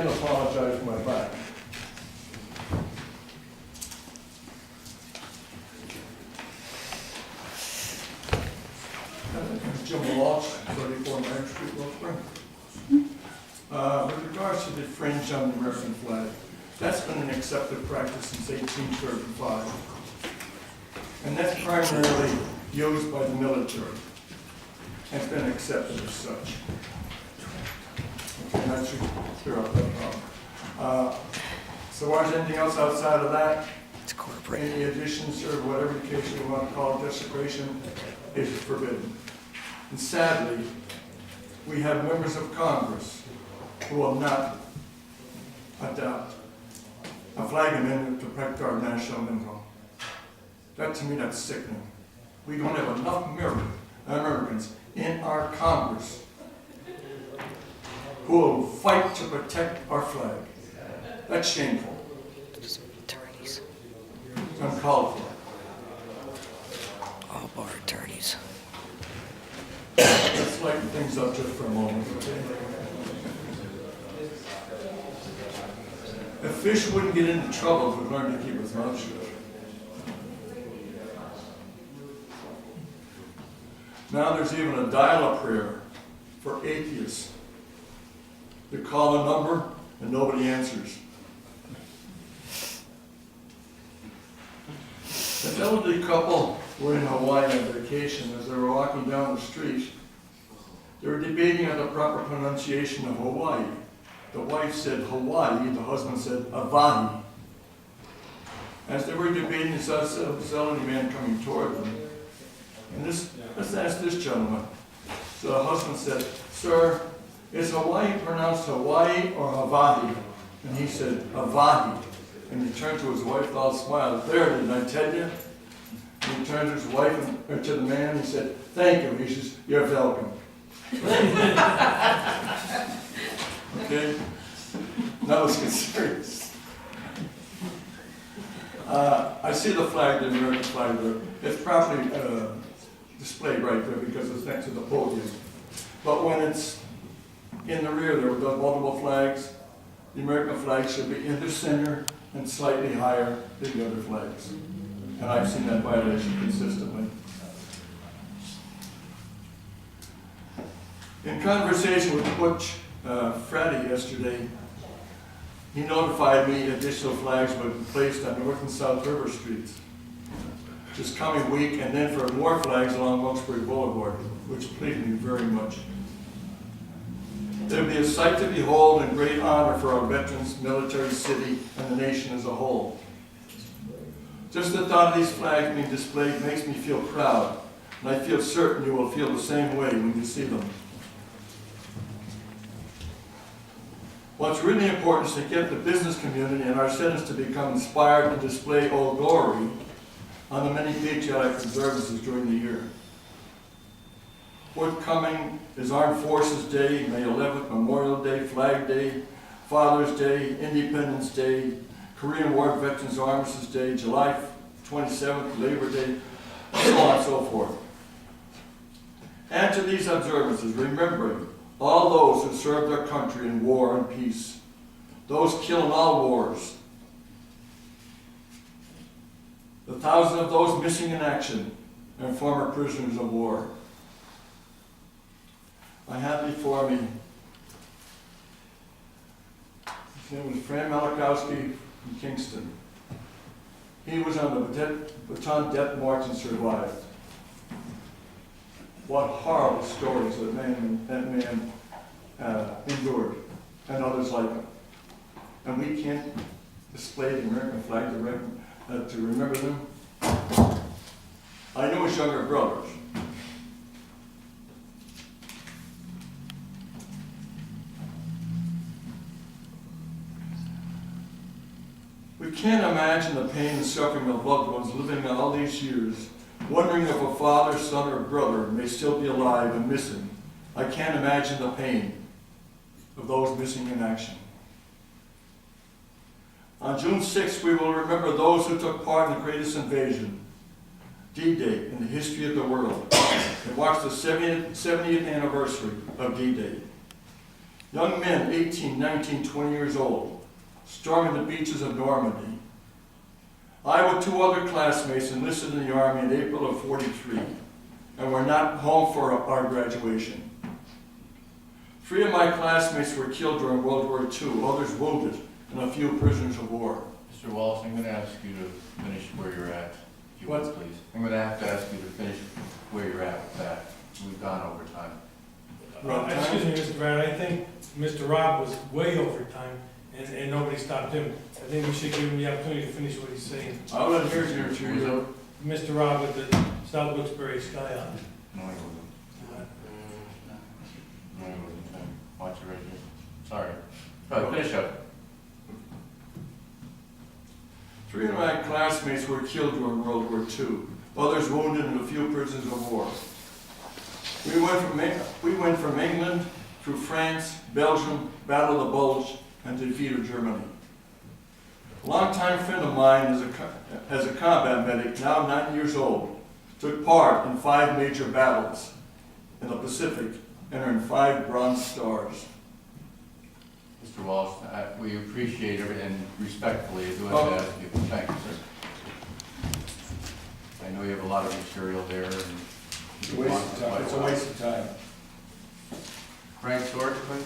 again apologize for my back. Jim Walsh, 34 Main Street, Wilkes Barre. With regards to the fringe on the American flag, that's been an accepted practice since 1835. And that's primarily used by the military. It's been accepted as such. Okay, that should clear up that problem. So is anything else outside of that? It's corporate. Any additions or whatever the case you want to call it, desecration is forbidden. And sadly, we have members of Congress who will not adopt a flag amendment to protect our national anthem. That, to me, that's sickening. We don't have enough Americans in our Congress who will fight to protect our flag. That's shameful. Attorneys. It's uncalled for. All bar attorneys. Let's lighten things up just for a moment, okay? A fish wouldn't get into trouble if it learned to keep its mouth shut. Now there's even a dial-up prayer for atheists. They call a number and nobody answers. An elderly couple were in Hawaii on vacation. As they were walking down the street, they were debating on the proper pronunciation of Hawaii. The wife said Hawaii, the husband said Hawaii. As they were debating, they saw this elderly man coming toward them. And let's ask this gentleman. So the husband said, "Sir, is Hawaii pronounced Hawaii or Hawaii?" And he said, "Hawaii." And he turned to his wife with all smiles. "There, didn't I tell you?" And he turned to his wife or to the man and he said, "Thank you." He says, "You're welcome." Okay? Now let's get serious. I see the flag, the American flag there. It's properly displayed right there because it's next to the podium. But when it's in the rear there with those multiple flags, the American flag should be in the center and slightly higher than the other flags. And I've seen that violation consistently. In conversation with Butch Freddy yesterday, he notified me additional flags would be placed on North and South River Streets this coming week, and then for more flags along Wilkes Barre Boulevard, which pleased me very much. It will be a sight to behold and great honor for our veterans, military, city, and the nation as a whole. Just the thought of these flags being displayed makes me feel proud, and I feel certain you will feel the same way when you see them. What's really important is to get the business community and our citizens to become inspired to display Old Glory on the many patriotic observances during the year. Forthcoming is Armed Forces Day, May 11th, Memorial Day, Flag Day, Father's Day, Independence Day, Korean War Veterans Armistice Day, July 27th, Labor Day, so on and so forth. Add to these observances, remembering all those who served their country in war and peace, those killed in all wars, the thousands of those missing in action, and former prisoners of war. I have before me, his name was Fran Malachowski from Kingston. He was on the Baton Death March and survived. What horrible stories that man endured, and others like him. And we can't display the American flag to remember them. I know his younger brothers. We can't imagine the pain and suffering of loved ones living all these years, wondering if a father, son, or brother may still be alive and missing. I can't imagine the pain of those missing in action. On June 6th, we will remember those who took part in the greatest invasion, D-Day, in the history of the world, and marks the 70th anniversary of D-Day. Young men, 18, 19, 20 years old, storming the beaches of Normandy. I, with two other classmates, enlisted in the Army in April of '43, and were not home for our graduation. 3 of my classmates were killed during World War II, others wounded, and a few prisoners of war. Mr. Walsh, I'm going to ask you to finish where you're at, if you What? would, please. I'm going to have to ask you to finish where you're at with that. We've gone over time. Excuse me, Mr. Brown, I think Mr. Rob was way over time, and nobody stopped him. I think we should give him the opportunity to finish what he's saying. I'll adhere to your two. Mr. Rob with the South Wilkes-Barre Sky on. No, he wasn't. No, he wasn't. Watch it right here. Sorry. Go ahead, finish up. 3 of my classmates were killed during World War II, others wounded, and a few prisoners of war. We went from England through France, Belgium, Battle of the Bulge, and defeat of Germany. A longtime friend of mine as a combat medic, now 90 years old, took part in 5 major battles in the Pacific and earned 5 Bronze Stars. Mr. Walsh, we appreciate it and respectfully do have to ask you. Thank you, sir. I know you have a lot of material there. And It's a waste of time. Frank Sword, please.